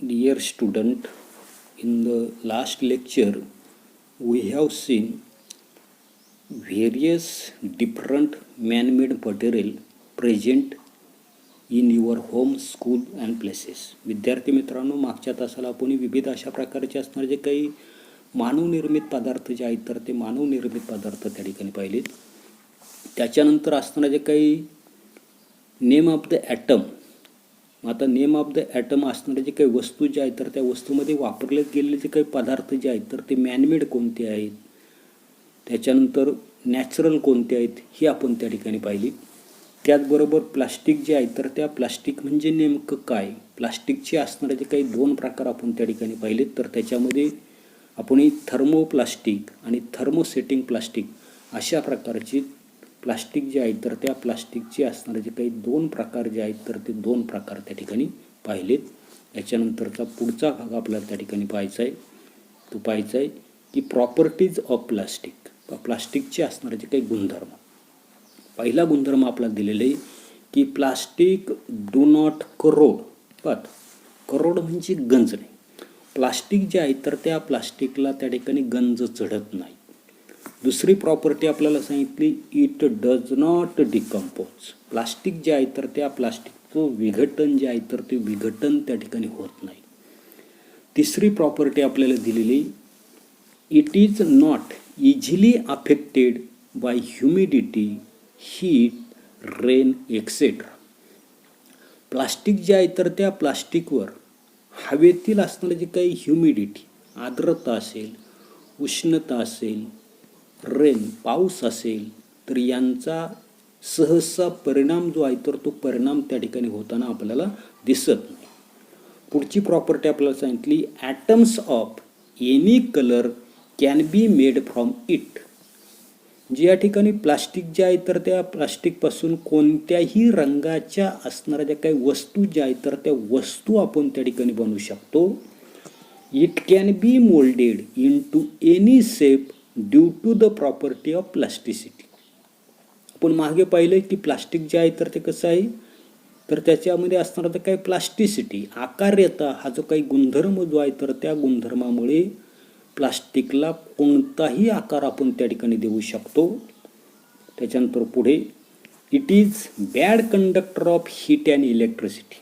Dear student, in the last lecture we have seen various different man-made material present in your home, school and places. विद्यार्थी मित्रांनो, मागच्या तासाला आपण विविध अशा प्रकारचे असणारे जे काही मानवनिर्मित पदार्थ जे आहेत तर ते मानवनिर्मित पदार्थ त्या ठिकाणी पाहिलेत. त्याच्यानंतर असणारे जे काही नेम ऑफ द ॲटम, आता नेम ऑफ द ॲटम असणारे जे काही वस्तू जे आहेत तर त्या वस्तूमध्ये वापरले गेलेले जे काही पदार्थ जे आहेत तर ते मॅनमेड कोणते आहेत, त्याच्यानंतर नॅचरल कोणते आहेत हे आपण त्या ठिकाणी पाहिली. त्याचबरोबर प्लास्टिक जे आहे तर त्या प्लास्टिक म्हणजे नेमकं काय, प्लास्टिकचे असणारे जे काही दोन प्रकार आपण त्या ठिकाणी पाहिलेत. तर त्याच्यामध्ये आपण थर्मोप्लास्टिक आणि थर्मोसेटिंग प्लास्टिक अशा प्रकारची प्लास्टिक जे आहेत तर त्या प्लास्टिकचे असणारे जे काही दोन प्रकार जे आहेत तर ते दोन प्रकार त्या ठिकाणी पाहिलेत. याच्यानंतरचा पुढचा भाग आपल्याला त्या ठिकाणी पाहायचा आहे, तो पाहायचा आहे की प्रॉपर्टीज ऑफ प्लास्टिक, प्लास्टिकचे असणारे जे काही गुणधर्म. पहिला गुणधर्म आपल्याला दिलेला आहे की प्लास्टिक डू नॉट करोड, पण करोड म्हणजे गंज नाही. प्लास्टिक जे आहे तर त्या प्लास्टिकला त्या ठिकाणी गंज चढत नाही. दुसरी प्रॉपर्टी आपल्याला सांगितली, it does not decompose. Plastic जे आहे तर त्या प्लास्टिकचं विघटन जे आहे तर ते विघटन त्या ठिकाणी होत नाही. तिसरी प्रॉपर्टी आपल्याला दिलेली, it is not easily affected by humidity, heat, rain etcetera. Plastic जे आहे तर त्या प्लास्टिकवर हवेतील असणारे जे काही ह्युमिडिटी, आर्द्रता असेल, उष्णता असेल, रेन, पाऊस असेल तर यांचा सहसा परिणाम जो आहे तर तो परिणाम त्या ठिकाणी होताना आपल्याला दिसत नाही. पुढची प्रॉपर्टी आपल्याला सांगितली, atoms of any colour can be made from it. जे या ठिकाणी प्लास्टिक जे आहे तर त्या प्लास्टिकपासून कोणत्याही रंगाच्या असणाऱ्या ज्या काही वस्तू ज्या आहेत तर त्या वस्तू आपण त्या ठिकाणी बनवू शकतो. It can be moulded into any shape due to the property of plasticity. आपण मागे पाहिलं की प्लास्टिक जे आहे तर ते कसं आहे तर त्याच्यामध्ये असणारा तर काही प्लास्टिसिटी, आकार्यता हा जो काही गुणधर्म जो आहे तर त्या गुणधर्मामुळे प्लास्टिकला कोणताही आकार आपण त्या ठिकाणी देऊ शकतो. त्याच्यानंतर पुढे, it is bad conductor of heat and electricity.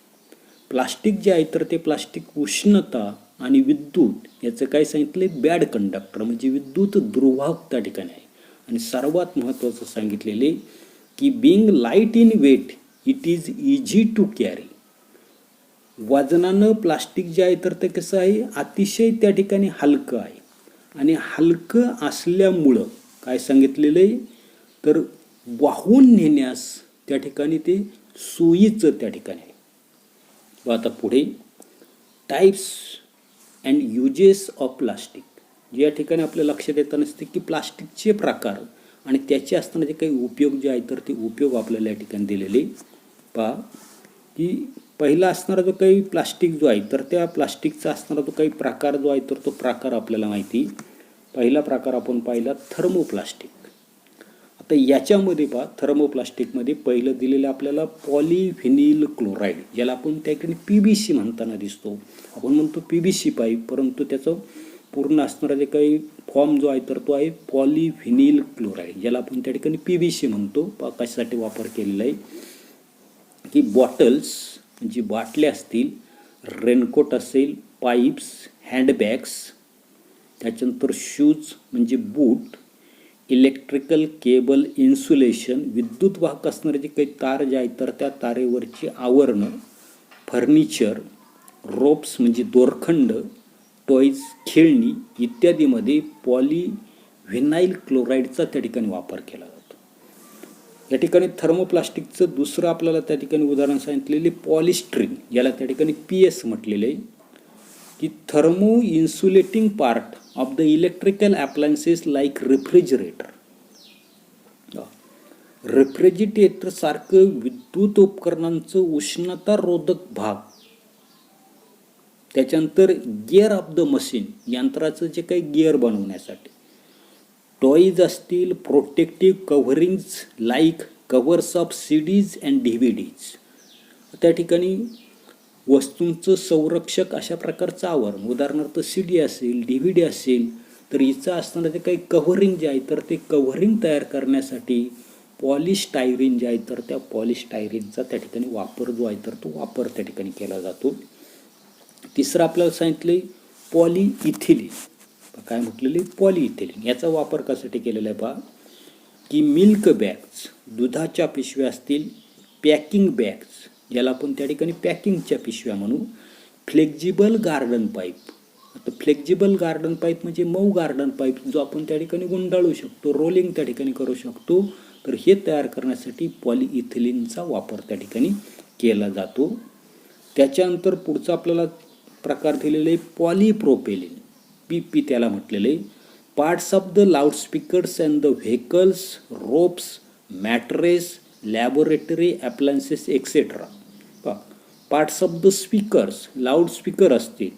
Plastic जे आहे तर ते प्लास्टिक उष्णता आणि विद्युत याचं काय सांगितलं, बॅड कंडक्टर म्हणजे विद्युत दुर्वाहक त्या ठिकाणी आहे. आणि सर्वात महत्त्वाचं सांगितलेले की being light in weight it is easy to carry. वजनानं प्लास्टिक जे आहे तर ते कसं आहे, अतिशय त्या ठिकाणी हलकं आहे. आणि हलकं असल्यामुळं काय सांगितलेलं आहे तर वाहून नेण्यास त्या ठिकाणी ते सोयीचं त्या ठिकाणी आहे. आता पुढे, types and uses of plastic. जे या ठिकाणी आपल्या लक्षात येत नसते की प्लास्टिकचे प्रकार आणि त्याचे असताना जे काही उपयोग जे आहेत तर ते उपयोग आपल्याला या ठिकाणी दिलेले. पहा की पहिला असणारा जो काही प्लास्टिक जो आहे तर त्या प्लास्टिकचा असणारा जो काही प्रकार जो आहे तर तो प्रकार आपल्याला माहिती. पहिला प्रकार आपण पाहिला थर्मोप्लास्टिक. आता याच्यामध्ये पहा, थर्मोप्लास्टिकमध्ये पहिलं दिलेलं आपल्याला पॉलिव्हिनिल क्लोराईड, ज्याला आपण त्या ठिकाणी PVC म्हणताना दिसतो. आपण म्हणतो PVC पाईप, परंतु त्याचं पूर्ण असणारा जे काही फॉर्म जो आहे तर तो आहे पॉलिव्हिनिल क्लोराईड, ज्याला आपण त्या ठिकाणी PVC म्हणतो. कशासाठी वापर केलेला आहे की बॉटल्स म्हणजे बाटल्या असतील, रेनकोट असेल, पाईप्स, हँडबॅग्स, त्याच्यानंतर शूज म्हणजे बूट, इलेक्ट्रिकल केबल, इन्सुलेशन, विद्युत वाहक असणारे जे काही तार जे आहेत तर त्या तारेवरची आवरणं, फर्निचर, रोप्स म्हणजे दोरखंड, टॉईज, खेळणी इत्यादीमध्ये पॉलिव्हिनाइल क्लोराईडचा त्या ठिकाणी वापर केला जातो. या ठिकाणी थर्मोप्लास्टिकचं दुसरं आपल्याला त्या ठिकाणी उदाहरण सांगितलेले पॉलिस्ट्रीन, याला त्या ठिकाणी PS म्हटलेलं आहे की thermo insulating part of the electrical appliances like refrigerator. Refrigerator सारखं विद्युत उपकरणांचं उष्णतारोधक भाग. त्याच्यानंतर गिअर ऑफ द मशीन, यंत्राचं जे काही गिअर बनवण्यासाठी. टॉईज असतील, protective coverings like covers of CDs and DVDs. त्या ठिकाणी वस्तूंचं संरक्षक अशा प्रकारचं आवरण, उदाहरणार्थ CD असेल, DVD असेल, तर हिचं असणारं जे काही कव्हरिंग जे आहे तर ते कव्हरिंग तयार करण्यासाठी पॉलिस्टायरीन जे आहे तर त्या पॉलिस्टायरीनचा त्या ठिकाणी वापर जो आहे तर तो वापर त्या ठिकाणी केला जातो. तिसरं आपल्याला सांगितलं आहे पॉलिइथिलीन. काय म्हटलेलं आहे? पॉलिइथिलीन. याचा वापर कशासाठी केलेला आहे पहा, की मिल्क बॅग्स, दुधाच्या पिशव्या असतील, पॅकिंग बॅग्स ज्याला आपण त्या ठिकाणी पॅकिंगच्या पिशव्या म्हणू, फ्लेक्झिबल गार्डन पाईप. आता फ्लेक्झिबल गार्डन पाईप म्हणजे मऊ गार्डन पाईप जो आपण त्या ठिकाणी गुंडाळू शकतो, रोलिंग त्या ठिकाणी करू शकतो, तर हे तयार करण्यासाठी पॉलिइथिलीनचा वापर त्या ठिकाणी केला जातो. त्याच्यानंतर पुढचा आपल्याला प्रकार दिलेला आहे पॉलिप्रोपेलिन, PP त्याला म्हटलेलं आहे. Parts of the loudspeakers and the vehicles, ropes, mattress, laboratory appliances etcetera. Parts of the speakers, loudspeaker असतील,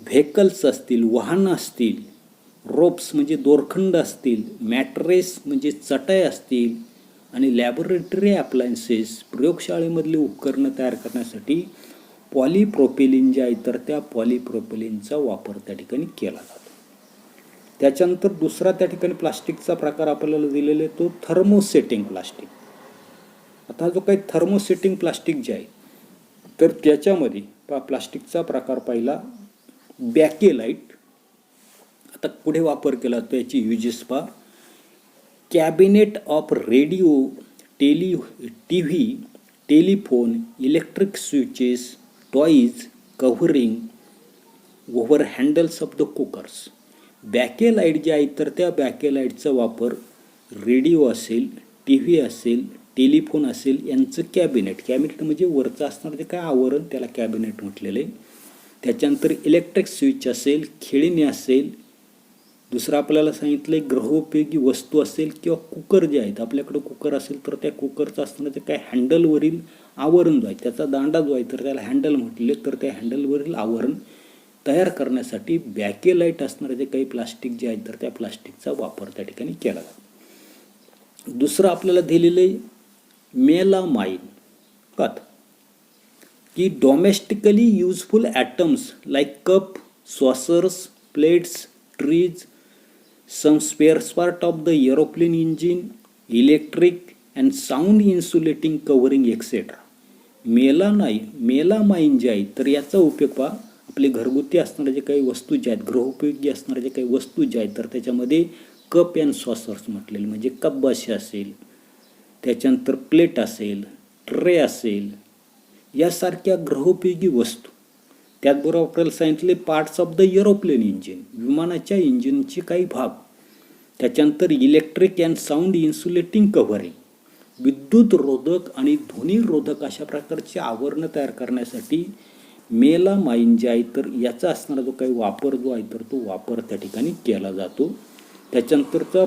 व्हेकल्स असतील, वाहनं असतील, रोप्स म्हणजे दोरखंड असतील, मॅट्रेस म्हणजे चटई असतील, आणि लॅबोरेटरी ॲप्लायन्सेस प्रयोगशाळेमधली उपकरणं तयार करण्यासाठी पॉलिप्रोपेलिन जे आहे तर त्या पॉलिप्रोपेलिनचा वापर त्या ठिकाणी केला जातो. त्याच्यानंतर दुसरा त्या ठिकाणी प्लास्टिकचा प्रकार आपल्याला दिलेला आहे तो थर्मोसेटिंग प्लास्टिक. आता जो काही थर्मोसेटिंग प्लास्टिक जे आहे तर त्याच्यामध्ये प्लास्टिकचा प्रकार पहिला बॅकेलाईट. आता पुढे वापर केला तर याची युजेस पहा, cabinet of radio, TV, telephone, electric switches, toys, covering, over handles of the cookers. Bakelite जे आहे तर त्या बॅकेलाईटचा वापर रेडिओ असेल, TV असेल, टेलिफोन असेल यांचं कॅबिनेट म्हणजे वरचं असणारं जे काय आवरण त्याला कॅबिनेट म्हटलेलं आहे. त्याच्यानंतर इलेक्ट्रिक स्विच असेल, खेळणी असेल, दुसरं आपल्याला सांगितलं आहे गृहोपयोगी वस्तू असेल किंवा कुकर जे आहेत, आपल्याकडे कुकर असेल तर त्या कुकरचं असणारं जे काय हँडलवरील आवरण जो आहे त्याचा दांडा जो आहे तर त्याला हँडल म्हटले, तर त्या हँडलवरील आवरण तयार करण्यासाठी बॅकेलाईट असणारे जे काही प्लास्टिक जे आहेत तर त्या प्लास्टिकचा वापर त्या ठिकाणी केला जातो. दुसरं आपल्याला दिलेलं आहे मेलामाइन. की domestically useful items like cup, saucers, plates, trays, some spare part of the aeroplane engine, electric and sound insulating covering etc. Melamine जे आहे तर याचा उपयोग पहा, आपले घरगुती असणारे जे काही वस्तू जे आहेत, गृहोपयोगी असणारे जे काही वस्तू जे आहेत तर त्याच्यामध्ये कप अँड सॉसर्स म्हटलेले म्हणजे कपबशी असेल, त्याच्यानंतर प्लेट असेल, ट्रे असेल, यासारख्या गृहोपयोगी वस्तू. त्याचबरोबर आपल्याला सांगितले parts of the aeroplane engine, विमानाच्या इंजिनचे काही भाग. त्याच्यानंतर electric and sound insulating covering, विद्युत रोधक आणि ध्वनी रोधक अशा प्रकारचे आवरणं तयार करण्यासाठी मेलामाइन जे आहे तर याचा असणारा जो काही वापर जो आहे तर तो वापर त्या ठिकाणी केला जातो. त्याच्यानंतरचा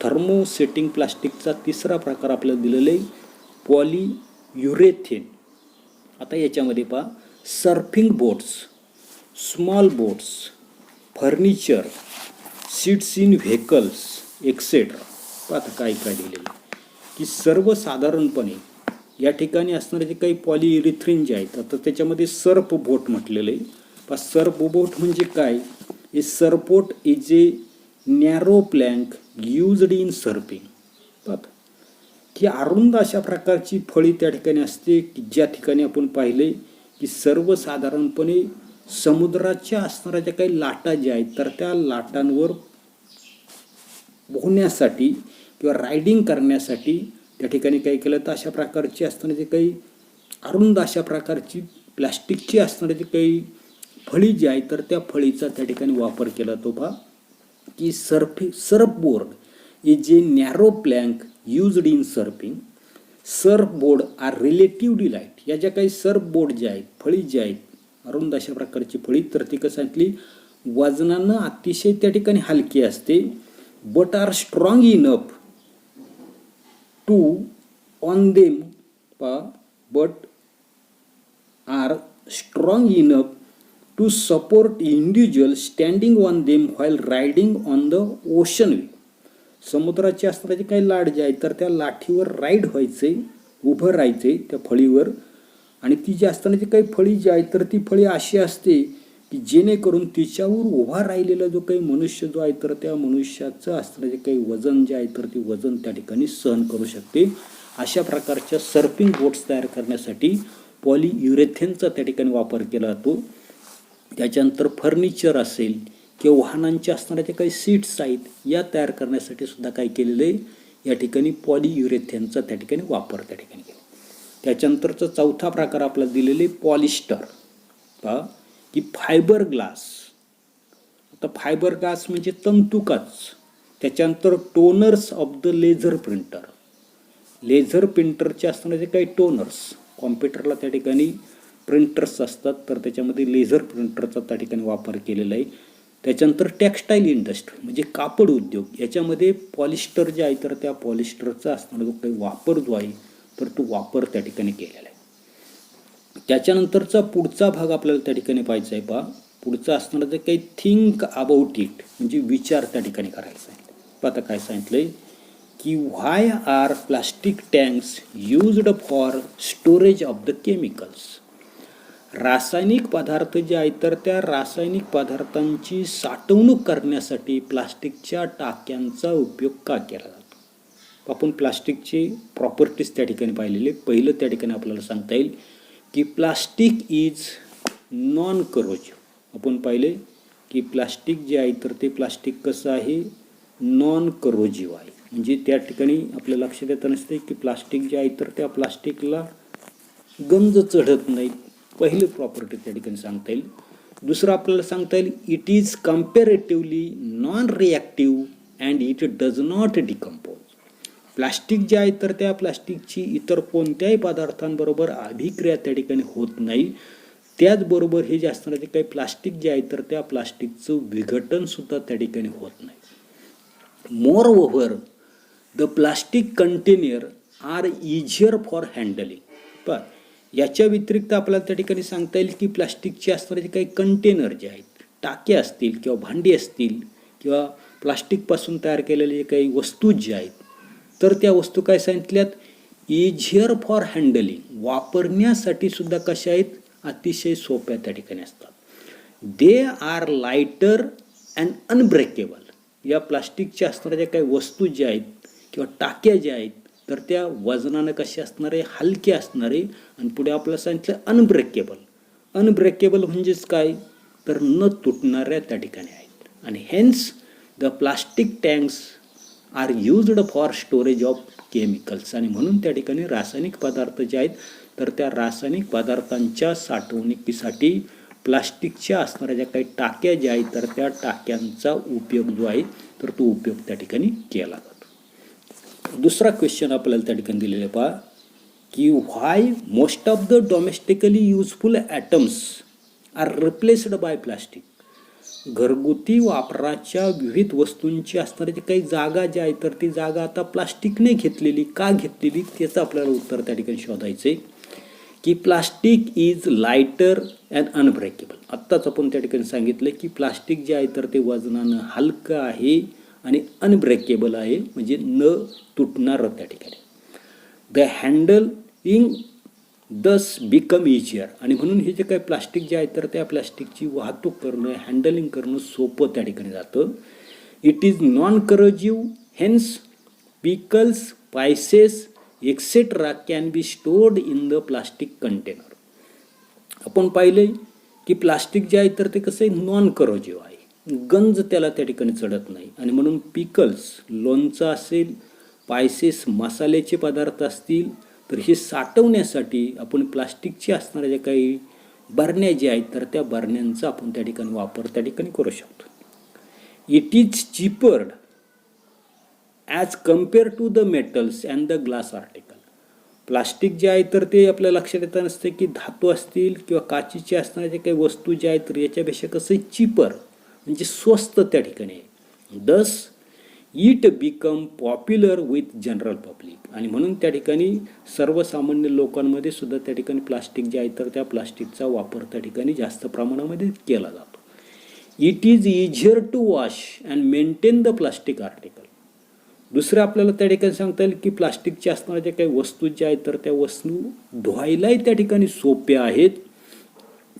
थर्मोसेटिंग प्लास्टिकचा तिसरा प्रकार आपल्याला दिलेला आहे पॉलियुरेथेन. आता याच्यामध्ये पहा surfing boats, small boats, furniture, seats in vehicles etcetera. आता काय दिलेलं की सर्वसाधारणपणे या ठिकाणी असणारे जे काही पॉलियुरेथेन जे आहेत आता त्याच्यामध्ये सर्फ बोट म्हटलेलं आहे. पहा सर्फ बोट म्हणजे काय, a surf boat is a narrow plank used in surfing. पाहता की अरुंद अशा प्रकारची फळी त्या ठिकाणी असते की ज्या ठिकाणी आपण पाहिले की सर्वसाधारणपणे समुद्राच्या असणाऱ्या ज्या काही लाटा ज्या आहेत तर त्या लाटांवर पोहण्यासाठी किंवा रायडिंग करण्यासाठी त्या ठिकाणी काय केलं तर अशा प्रकारची असणारे जे काही अरुंद अशा प्रकारची प्लॅस्टिकची असणारे जे काही फळी जी आहे तर त्या फळीचा त्या ठिकाणी वापर केला तो पहा की surfboard is a narrow plank used in surfing. Surfboard are relatively light. या ज्या काही सर्फ बोर्ड जे आहेत, फळी जी आहेत अरुंद अशा प्रकारची फळी तर ती कसं सांगितली वजनानं अतिशय त्या ठिकाणी हलकी असते. But are strong enough to on them. But are strong enough to support individual standing on them while riding on the ocean wave. समुद्राची असणारे जे काही लाट जे आहे तर त्या लाठीवर राईड व्हायचे, उभं राहायचे त्या फळीवर आणि ती जी असताना जी काही फळी जी आहे तर ती फळी अशी असते की जेणेकरून तिच्यावर उभा राहिलेला जो काही मनुष्य जो आहे तर त्या मनुष्याचं असताना जे काही वजन जे आहे तर ते वजन त्या ठिकाणी सहन करू शकते. अशा प्रकारच्या सर्फिंग बोट्स तयार करण्यासाठी पॉलियुरेथेनचा त्या ठिकाणी वापर केला जातो. त्याच्यानंतर फर्निचर असेल किंवा वाहनांच्या असणाऱ्या ज्या काही सीट्स आहेत या तयार करण्यासाठी सुद्धा काय केलेलं आहे, या ठिकाणी पॉलियुरेथेनचा त्या ठिकाणी वापर त्या ठिकाणी केला. त्याच्यानंतरचा चौथा प्रकार आपल्याला दिलेले पॉलिस्टर, पहा की फायबर ग्लास. आता फायबर ग्लास म्हणजे तंतुकाच. त्याच्यानंतर toners of the laser printer. Laser प्रिंटरचे असताना जे काही टोनर्स, कॉम्प्युटरला त्या ठिकाणी प्रिंटर्स असतात तर त्याच्यामध्ये लेझर प्रिंटरचा त्या ठिकाणी वापर केलेला आहे. त्याच्यानंतर टेक्स्टाईल इंडस्ट्री म्हणजे कापड उद्योग, याच्यामध्ये पॉलिस्टर जे आहे तर त्या पॉलिस्टरचा असणारा जो काही वापर जो आहे तर तो वापर त्या ठिकाणी केलेला आहे. त्याच्यानंतरचा पुढचा भाग आपल्याला त्या ठिकाणी पाहायचा आहे. पहा पुढचा असणारा जे काही थिंक अबाउट इट म्हणजे विचार त्या ठिकाणी करायचा आहे. आता काय सांगितलंय की why are plastic tanks used for storage of the chemicals. रासायनिक पदार्थ जे आहेत तर त्या रासायनिक पदार्थांची साठवणूक करण्यासाठी प्लास्टिकच्या टाक्यांचा उपयोग का केला जातो. आपण प्लास्टिकची प्रॉपर्टीज त्या ठिकाणी पाहिलेले. पहिलं त्या ठिकाणी आपल्याला सांगता येईल की प्लास्टिक इज नॉन करोजिव्ह. आपण पाहिले की प्लास्टिक जे आहे तर ते प्लास्टिक कसं आहे, नॉन करोजिव्ह आहे. म्हणजे त्या ठिकाणी आपल्या लक्षात येत नसते की प्लास्टिक जे आहे तर त्या प्लास्टिकला गंज चढत नाहीत. पहिली प्रॉपर्टी त्या ठिकाणी सांगता येईल. दुसरं आपल्याला सांगता येईल it is comparatively non reactive and it does not decompose. Plastic जे आहे तर त्या प्लास्टिकची इतर कोणत्याही पदार्थांबरोबर अभिक्रिया त्या ठिकाणी होत नाही. त्याचबरोबर हे जे असणारे जे काही प्लास्टिक जे आहे तर त्या प्लास्टिकचं विघटनसुद्धा त्या ठिकाणी होत नाही. Moreover the plastic container are easier for handling. पण याच्या व्यतिरिक्त आपल्याला त्या ठिकाणी सांगता येईल की प्लास्टिकचे असणारे जे काही कंटेनर जे आहेत, टाके असतील किंवा भांडी असतील किंवा प्लास्टिकपासून तयार केलेले जे काही वस्तू जे आहेत तर त्या वस्तू काय सांगितल्यात, इझियर फॉर हँडलिंग, वापरण्यासाठी सुद्धा कशा आहेत, अतिशय सोप्या त्या ठिकाणी असतात. They are lighter and unbreakable. या प्लास्टिकच्या असणाऱ्या ज्या काही वस्तू ज्या आहेत किंवा टाक्या ज्या आहेत तर त्या वजनानं कसे असणारे, हलके असणारे. आणि पुढे आपल्याला सांगितलं अनब्रेकेबल. अनब्रेकेबल म्हणजेच काय तर न तुटणाऱ्या त्या ठिकाणी आहेत. आणि hence the plastic tanks are used for storage of chemicals. आणि म्हणून त्या ठिकाणी रासायनिक पदार्थ जे आहेत तर त्या रासायनिक पदार्थांच्या साठवणुकीसाठी प्लास्टिकच्या असणाऱ्या ज्या काही टाक्या ज्या आहेत तर त्या टाक्यांचा उपयोग जो आहे तर तो उपयोग त्या ठिकाणी केला जातो. दुसरा क्वेश्चन आपल्याला त्या ठिकाणी दिलेला पहा की why most of the domestically useful items are replaced by plastic. घरगुती वापराच्या विविध वस्तूंची असणारी जी काही जागा जी आहे तर ती जागा आता प्लास्टिकने घेतलेली का घेतलेली त्याचं आपल्याला उत्तर त्या ठिकाणी शोधायचं आहे की plastic is lighter and unbreakable. आत्ताच आपण त्या ठिकाणी सांगितलं की प्लास्टिक जे आहे तर ते वजनानं हलकं आहे आणि अनब्रेकेबल आहे म्हणजे न तुटणारं त्या ठिकाणी. द हँडलिंग दस बिकम इजियर. आणि म्हणून हे जे काही प्लास्टिक जे आहे तर त्या प्लास्टिकची वाहतूक करणं, हँडलिंग करणं सोपं त्या ठिकाणी जातं. It is non corrosive hence pickles, spices etcetera can be stored in the plastic container. आपण पाहिले की प्लास्टिक जे आहे तर ते कसं आहे, नॉन करोजिव्ह आहे, गंज त्याला त्या ठिकाणी चढत नाही. आणि म्हणून पिकल्स, लोणचं असेल, स्पायसेस, मसाल्याचे पदार्थ असतील तर हे साठवण्यासाठी आपण प्लास्टिकचे असणाऱ्या ज्या काही बरण्या ज्या आहेत तर त्या बरण्यांचा आपण त्या ठिकाणी वापर त्या ठिकाणी करू शकतो. It is cheaper as compare to the metals and the glass article. Plastic जे आहे तर ते आपल्या लक्षात येत नसते की धातू असतील किंवा काचीचे असणाऱ्या ज्या काही वस्तू ज्या आहेत तर याच्यापेक्षा कसं चीपर म्हणजे स्वस्त त्या ठिकाणी आहे. Thus it become popular with general public. आणि म्हणून त्या ठिकाणी सर्वसामान्य लोकांमध्ये सुद्धा त्या ठिकाणी प्लास्टिक जे आहे तर त्या प्लास्टिकचा वापर त्या ठिकाणी जास्त प्रमाणामध्ये केला जातो. It is easier to wash and maintain the plastic article. दुसरं आपल्याला त्या ठिकाणी सांगता येईल की प्लास्टिकच्या असणाऱ्या ज्या काही वस्तू ज्या आहेत तर त्या वस्तू धुवायलाही त्या ठिकाणी सोप्या आहेत.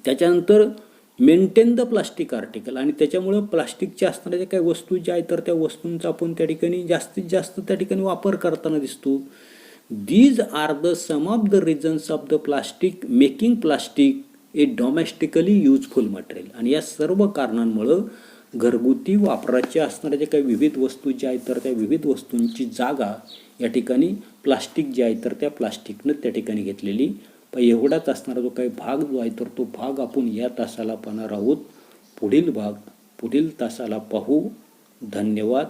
त्याच्यानंतर मेंटेन द प्लास्टिक आर्टिकल, आणि त्याच्यामुळं प्लास्टिकच्या असणाऱ्या ज्या काही वस्तू ज्या आहेत तर त्या वस्तूंचा आपण त्या ठिकाणी जास्तीत जास्त त्या ठिकाणी वापर करताना दिसतो. These are the some of the reasons of the plastic making plastic a domestically useful material. आणि या सर्व कारणांमुळं घरगुती वापराच्या असणाऱ्या ज्या काही विविध वस्तू ज्या आहेत तर त्या विविध वस्तूंची जागा या ठिकाणी प्लास्टिक जे आहे तर त्या प्लास्टिकनं त्या ठिकाणी घेतलेली. पण एवढाच असणारा जो काही भाग जो आहे तर तो भाग आपण या तासाला पाहणार आहोत. पुढील भाग पुढील तासाला पाहू. धन्यवाद.